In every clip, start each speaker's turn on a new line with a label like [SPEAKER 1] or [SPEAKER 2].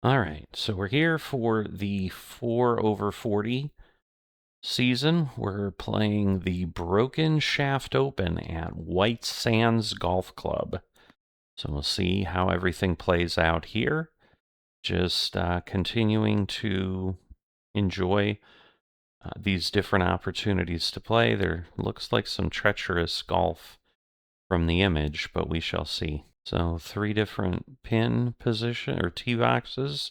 [SPEAKER 1] All right, so we're here for the 4/40 season. We're playing the Broken Shaft Open at White Sands Golf Club. So we'll see how everything plays out here. Just continuing to enjoy these different opportunities to play. There looks like some treacherous golf from the image, but we shall see. So 3 different pin position or tee boxes.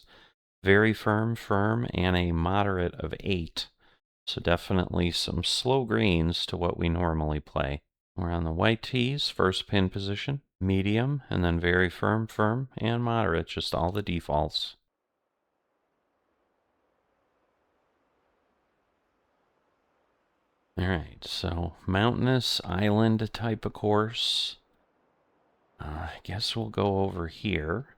[SPEAKER 1] Very firm, and a moderate of 8. So definitely some slow greens to what we normally play. We're on the white tees, first pin position, medium, and then very firm, and moderate, just all the defaults. All right, so mountainous island type of course. I guess we'll go over here.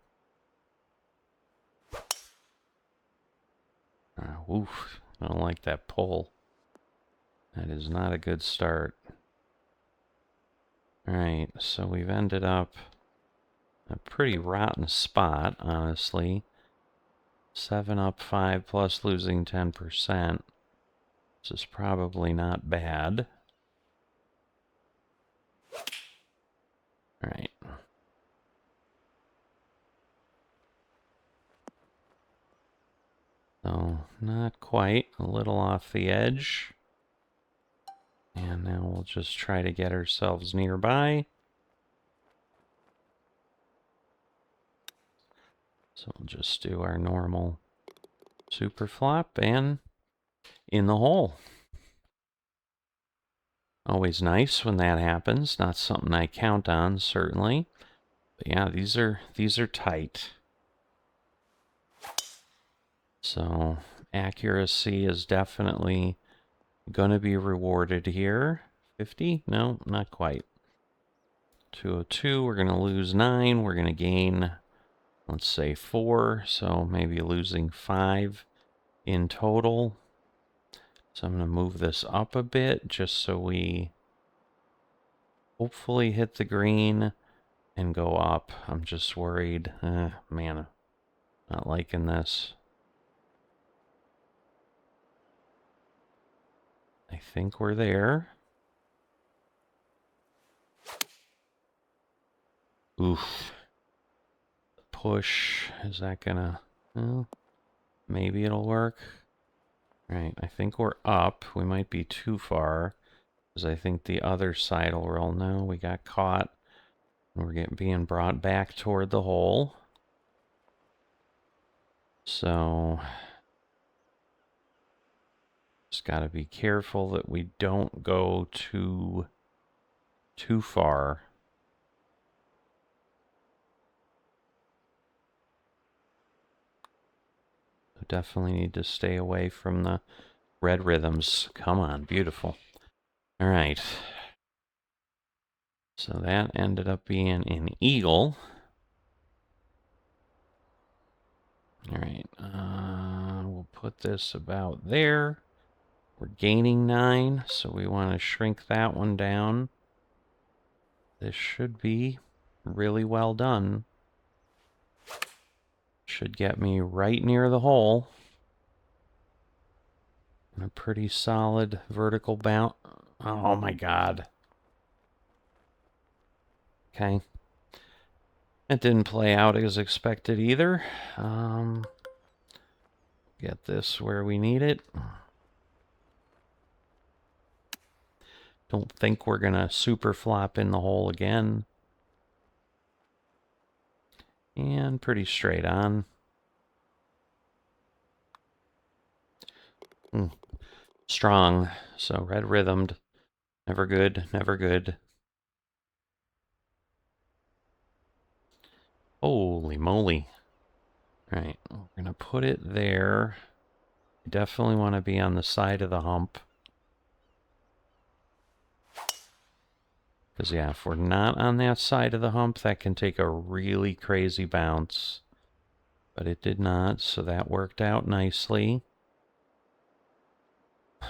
[SPEAKER 1] Oof, I don't like that pull. That is not a good start. Alright, so we've ended up a pretty rotten spot, honestly. 7 up 5 plus losing 10%. This is probably not bad. Alright. So, not quite. A little off the edge. And now we'll just try to get ourselves nearby. So we'll just do our normal super flop and in the hole. Always nice when that happens. Not something I count on, certainly. But yeah, these are tight. So accuracy is definitely going to be rewarded here. 50? No, not quite. 202, we're going to lose 9. We're going to gain, let's say, 4. So maybe losing 5 in total. So I'm going to move this up a bit just so we hopefully hit the green and go up. I'm just worried. Man, not liking this. I think we're there. Oof. Push. Is that gonna... Well, maybe it'll work. Right, I think we're up. We might be too far. Because I think the other side will roll. No, we got caught. We're being brought back toward the hole. So... just gotta be careful that we don't go too far. Definitely need to stay away from the red rhythms. Come on, beautiful. All right. So that ended up being an eagle. All right. We'll put this about there. We're gaining 9, so we want to shrink that one down. This should be really well done. Should get me right near the hole. And a pretty solid vertical bounce. Oh my God. Okay. It didn't play out as expected either. Get this where we need it. Don't think we're gonna super flop in the hole again. And pretty straight on. Strong. So red rhythmed. Never good, never good. Holy moly. All right, we're gonna put it there. Definitely want to be on the side of the hump. Because yeah, if we're not on that side of the hump, that can take a really crazy bounce. But it did not, so that worked out nicely. All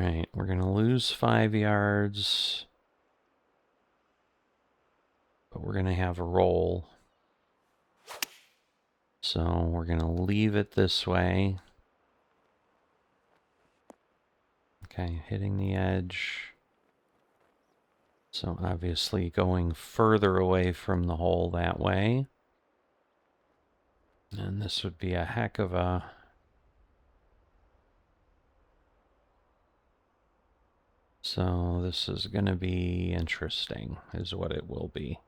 [SPEAKER 1] right, we're going to lose 5 yards. But we're going to have a roll. So we're going to leave it this way. Okay, hitting the edge. So obviously going further away from the hole that way. And this would be a heck of a... So this is going to be interesting, is what it will be.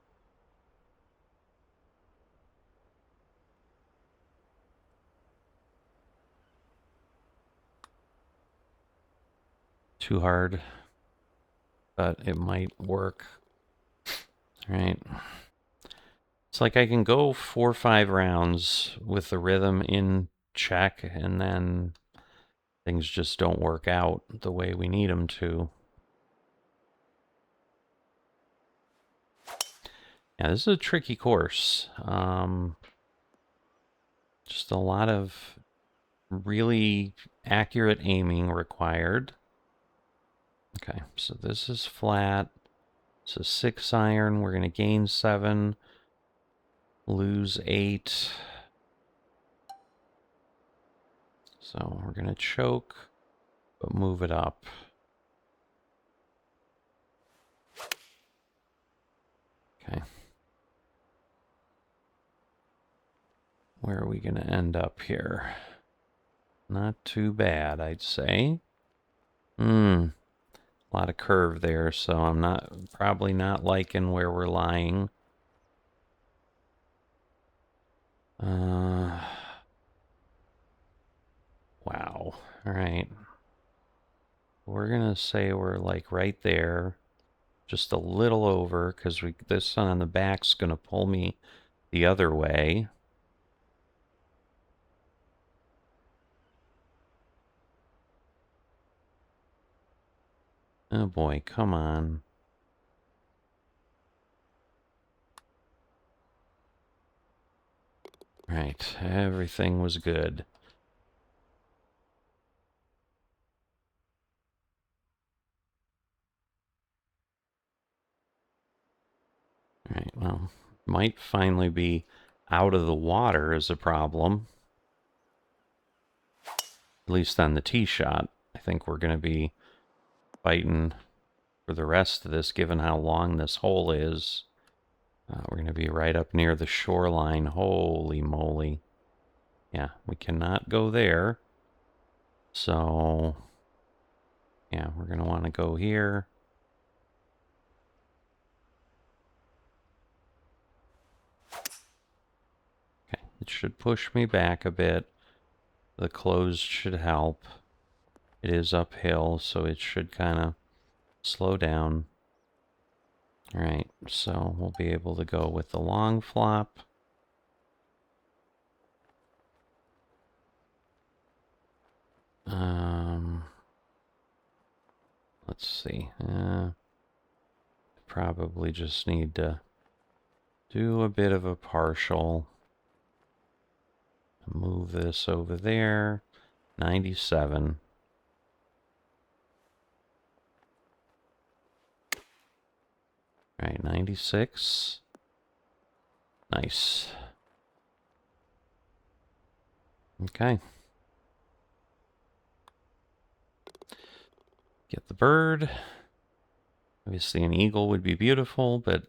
[SPEAKER 1] Too hard, but it might work. All right. It's like I can go 4 or 5 rounds with the rhythm in check, and then things just don't work out the way we need them to. Yeah, this is a tricky course. Just a lot of really accurate aiming required. Okay, so this is flat. So 6 iron, we're going to gain 7, lose 8. So we're going to choke, but move it up. Okay. Where are we going to end up here? Not too bad, I'd say. A lot of curve there, so I'm probably not liking where we're lying. Wow. All right. We're going to say we're like right there, just a little over, because this one on the back's going to pull me the other way. Oh boy, come on. Right, everything was good. All right, well, might finally be out of the water is a problem. At least on the tee shot. I think we're going to be fighting for the rest of this, given how long this hole is. We're going to be right up near the shoreline. Holy moly. Yeah, we cannot go there. So, yeah, we're going to want to go here. Okay, it should push me back a bit. The close should help. It is uphill, so it should kind of slow down. All right, so we'll be able to go with the long flop. Let's see. Probably just need to do a bit of a partial. Move this over there. 97. All right, 96. Nice. Okay. Get the bird. Obviously an eagle would be beautiful, but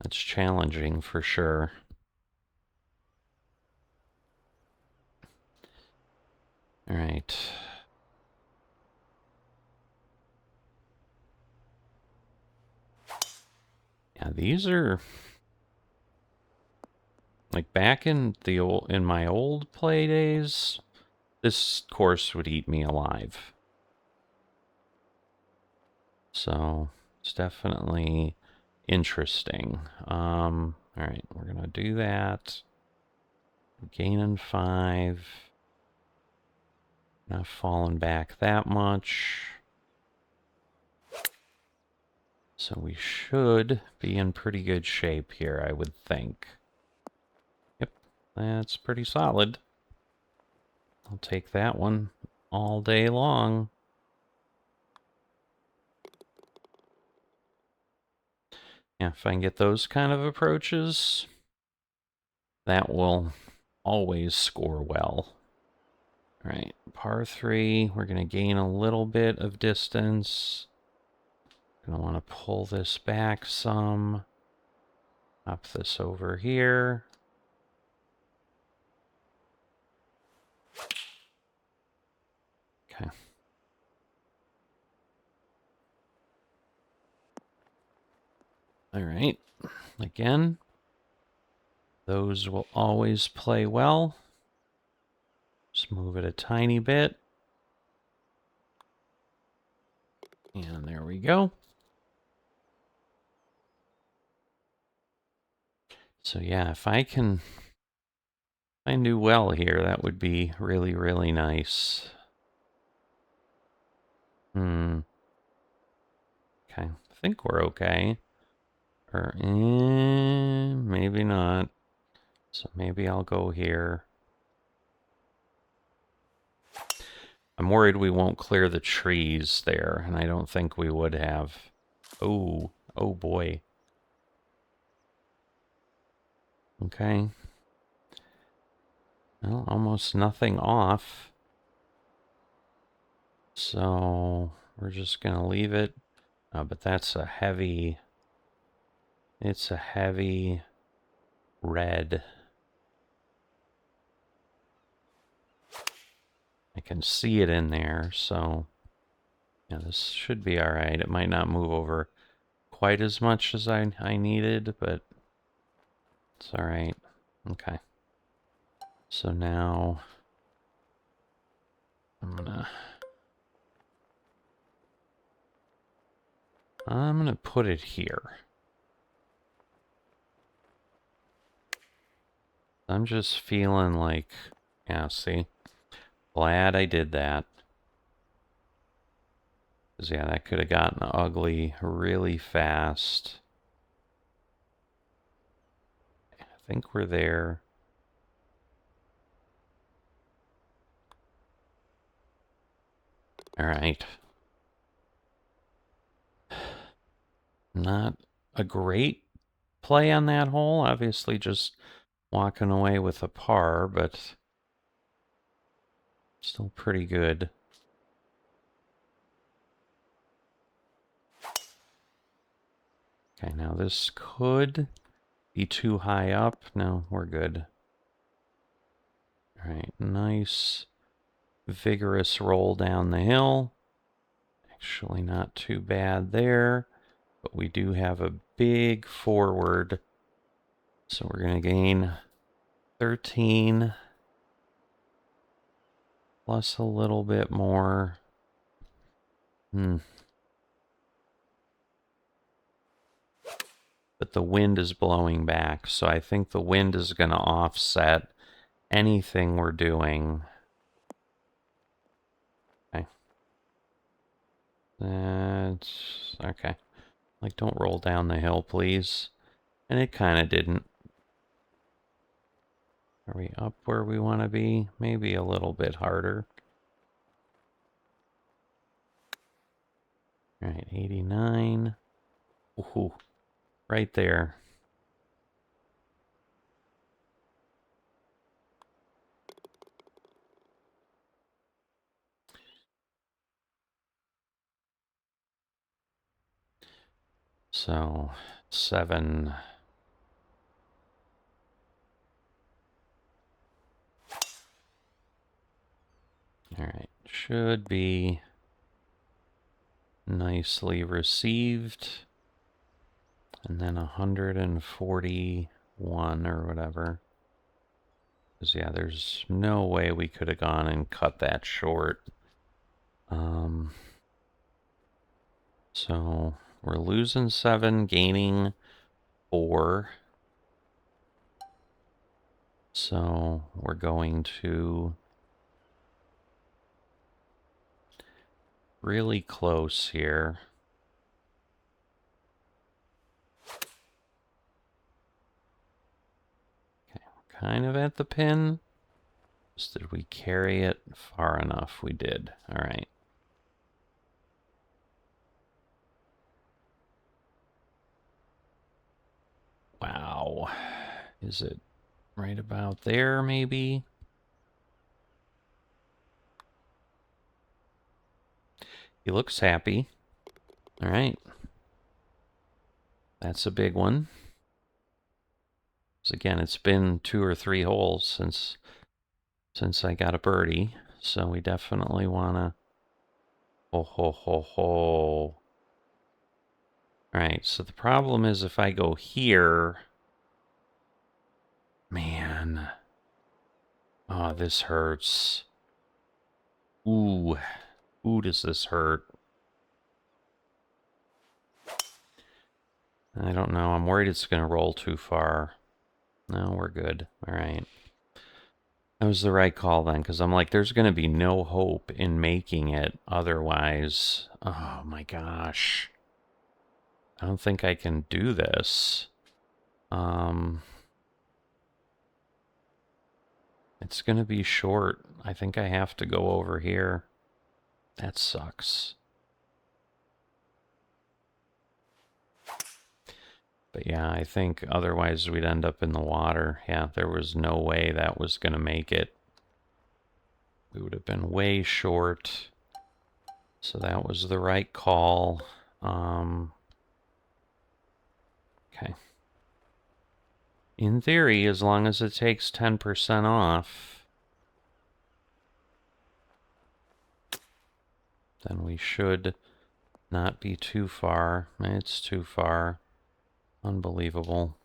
[SPEAKER 1] that's challenging for sure. All right. Yeah, these are like back in my old play days, this course would eat me alive. So it's definitely interesting. All right, we're gonna do that. Gaining 5. Not falling back that much. So we should be in pretty good shape here, I would think. Yep, that's pretty solid. I'll take that one all day long. Yeah, if I can get those kind of approaches, that will always score well. All right, par 3, we're going to gain a little bit of distance. Going to want to pull this back some. Up this over here. Okay. All right. Again, those will always play well. Just move it a tiny bit. And there we go. So yeah, if I can do well here, that would be really, really nice. Okay, I think we're okay. Or maybe not. So maybe I'll go here. I'm worried we won't clear the trees there, and I don't think we would have. Oh boy. Okay. Well, almost nothing off. So we're just gonna leave it. Oh, but that's a heavy... It's a heavy red. I can see it in there, so... Yeah, this should be alright. It might not move over quite as much as I needed, but it's alright. Okay. So now... I'm gonna put it here. I'm just feeling like... Yeah, see? Glad I did that. Because, yeah, that could have gotten ugly really fast. I think we're there. All right. Not a great play on that hole. Obviously, just walking away with a par, but still pretty good. Okay, now this could be too high up. No, we're good. All right, nice, vigorous roll down the hill. Actually, not too bad there, but we do have a big forward. So we're going to gain 13 plus a little bit more. But the wind is blowing back, so I think the wind is going to offset anything we're doing. Okay. That's okay. Like, don't roll down the hill, please. And it kind of didn't. Are we up where we want to be? Maybe a little bit harder. All right, 89. Ooh, right there. So, 7. All right, should be nicely received. And then 141 or whatever. Because, yeah, there's no way we could have gone and cut that short. So we're losing 7, gaining 4. So we're going to really close here. Okay, we're kind of at the pin. Just did we carry it far enough? We did. All right. Wow. Is it Right about there, maybe. He looks happy. All right. That's a big one. So again, it's been 2 or 3 holes since I got a birdie. So we definitely want to... Ho, ho, ho, ho. All right, so the problem is if I go here... Man. Oh, this hurts. Ooh. Ooh, does this hurt? I don't know. I'm worried it's going to roll too far. No, we're good. All right. That was the right call then, because I'm like, there's going to be no hope in making it otherwise. Oh my gosh. I don't think I can do this. It's going to be short. I think I have to go over here. That sucks. But yeah, I think otherwise we'd end up in the water. Yeah, there was no way that was going to make it. We would have been way short. So that was the right call. Okay. In theory, as long as it takes 10% off, then we should not be too far. It's too far. Unbelievable.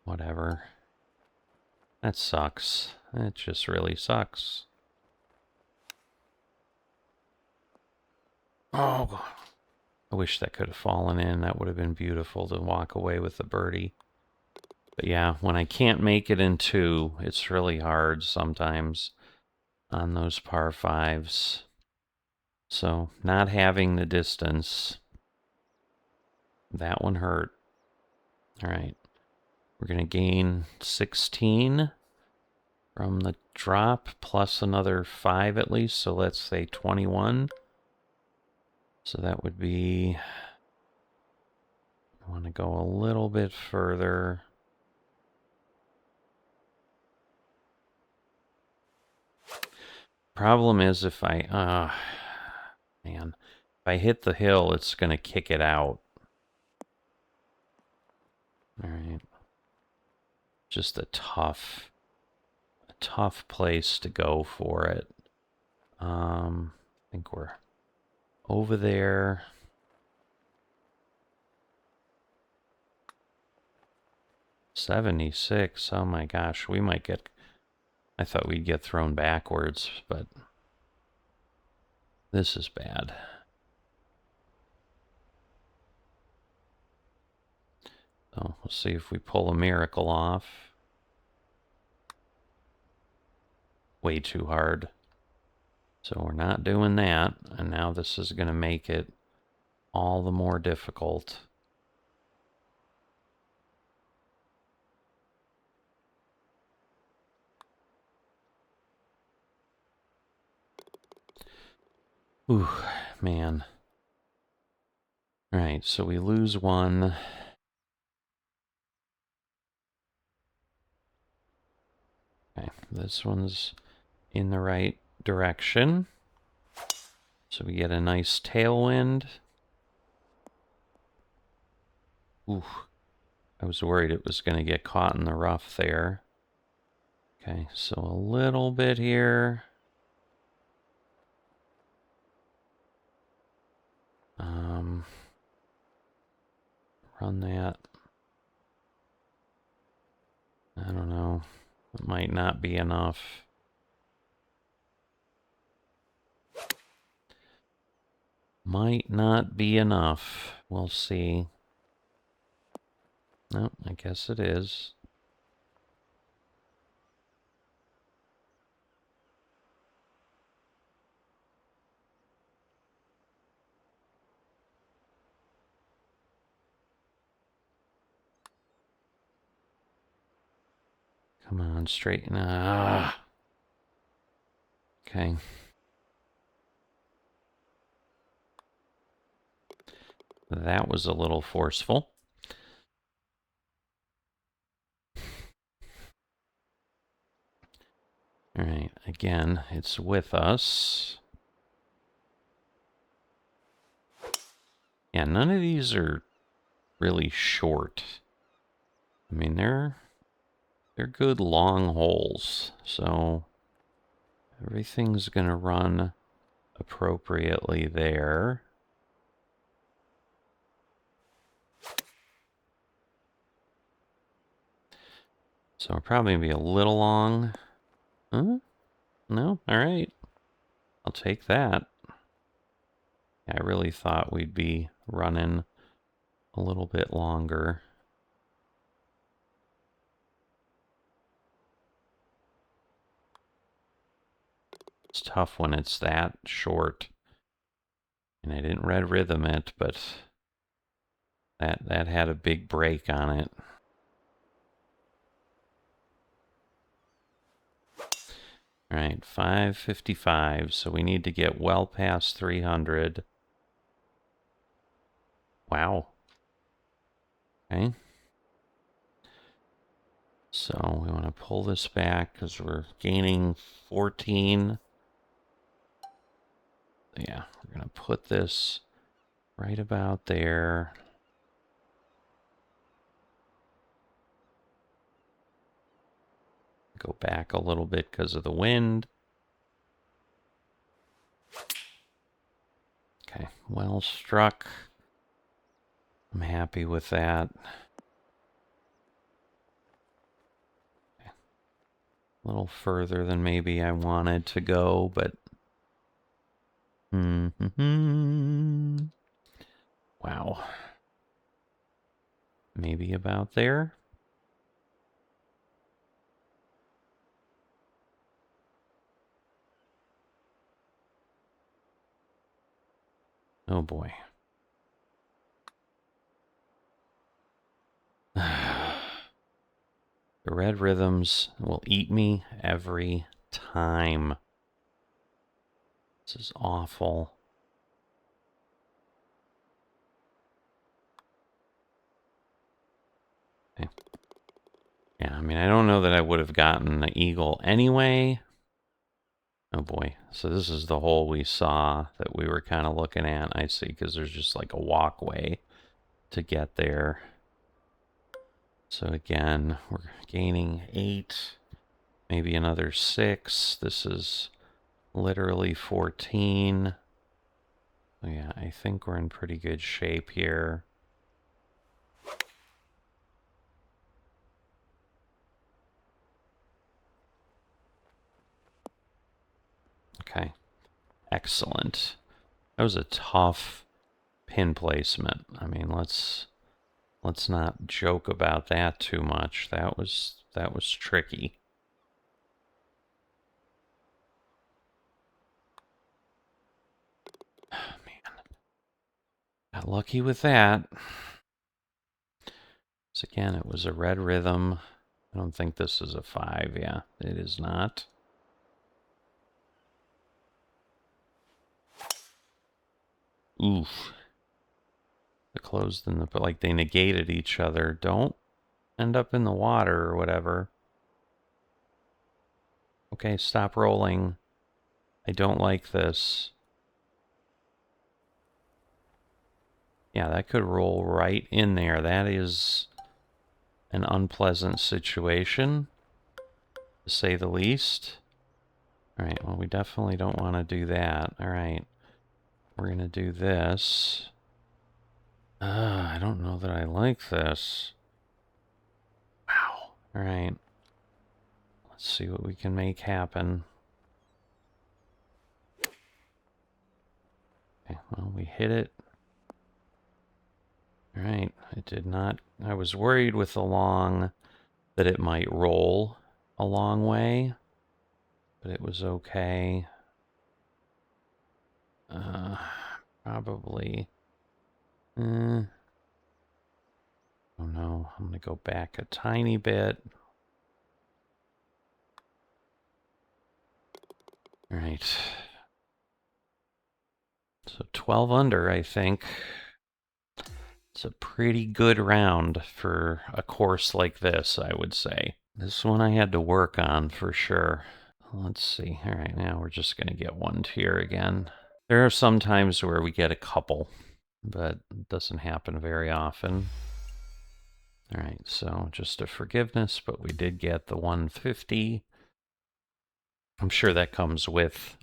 [SPEAKER 1] Whatever. That sucks. It just really sucks. Oh, I wish that could have fallen in. That would have been beautiful to walk away with the birdie. But yeah, when I can't make it in 2, it's really hard sometimes on those par 5s. So not having the distance, that one hurt. All right, we're going to gain 16 from the drop plus another 5 at least. So let's say 21. So that would be, I want to go a little bit further. Problem is if I, man, if I hit the hill, it's going to kick it out. All right. Just a tough place to go for it. I think we're over there. $76. Oh my gosh, we might get... I thought we'd get thrown backwards, but this is bad. So we'll see if we pull a miracle off. Way too hard. So we're not doing that, and now this is going to make it all the more difficult. Ooh, man. All right, so we lose 1. Okay, this one's in the right direction. So we get a nice tailwind. Ooh, I was worried it was going to get caught in the rough there. Okay, so a little bit here. Run that. I don't know. It might not be enough. Might not be enough. We'll see. No, I guess it is. Come on, straighten. Ah. Okay. That was a little forceful. All right, again, it's with us. Yeah, none of these are really short. I mean, they're good long holes, so everything's gonna run appropriately there. So we're probably gonna be a little long. Huh? No? All right. I'll take that. I really thought we'd be running a little bit longer. It's tough when it's that short. And I didn't red rhythm it, but that had a big break on it. All right, 555, so we need to get well past 300. Wow. Okay. So we want to pull this back because we're gaining 14. Yeah, we're going to put this right about there. Go back a little bit because of the wind. Okay, well struck. I'm happy with that. Okay. A little further than maybe I wanted to go, but... Wow. Maybe about there? Oh boy. The red rhythms will eat me every time. This is awful. Okay. Yeah, I mean, I don't know that I would have gotten the eagle anyway. Oh boy. So this is the hole we saw that we were kind of looking at. I see, because there's just like a walkway to get there. So again, we're gaining 8, maybe another 6. This is literally 14. Oh yeah, I think we're in pretty good shape here. Okay, excellent. That was a tough pin placement. I mean, let's not joke about that too much. That was tricky. Oh, man, got lucky with that. So again, it was a red rhythm. I don't think this is a 5. Yeah, it is not. Oof. The closed and the, like, they negated each other. Don't end up in the water or whatever. Okay, stop rolling. I don't like this. Yeah, that could roll right in there. That is an unpleasant situation, to say the least. All right, well, we definitely don't want to do that. All right, we're going to do this. I don't know that I like this. Wow. All right. Let's see what we can make happen. Okay, well, we hit it. All right, it did not. I was worried with the long that it might roll a long way, but it was okay. Probably. Oh no, I'm gonna go back a tiny bit. All right. So 12 under, I think. It's a pretty good round for a course like this, I would say. This one I had to work on for sure. Let's see. All right, now we're just going to get one tier again. There are some times where we get a couple, but it doesn't happen very often. All right, so just a forgiveness, but we did get the 150. I'm sure that comes with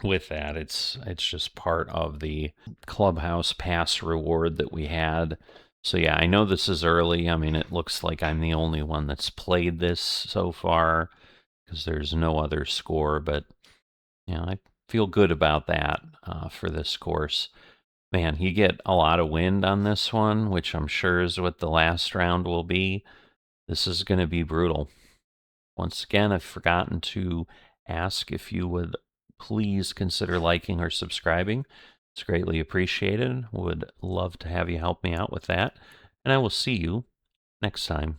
[SPEAKER 1] that. It's just part of the Clubhouse Pass reward that we had. So yeah, I know this is early. I mean, it looks like I'm the only one that's played this so far because there's no other score, but I feel good about that for this course. Man, you get a lot of wind on this one, which I'm sure is what the last round will be. This is going to be brutal. Once again, I've forgotten to ask if you would please consider liking or subscribing. It's greatly appreciated. Would love to have you help me out with that. And I will see you next time.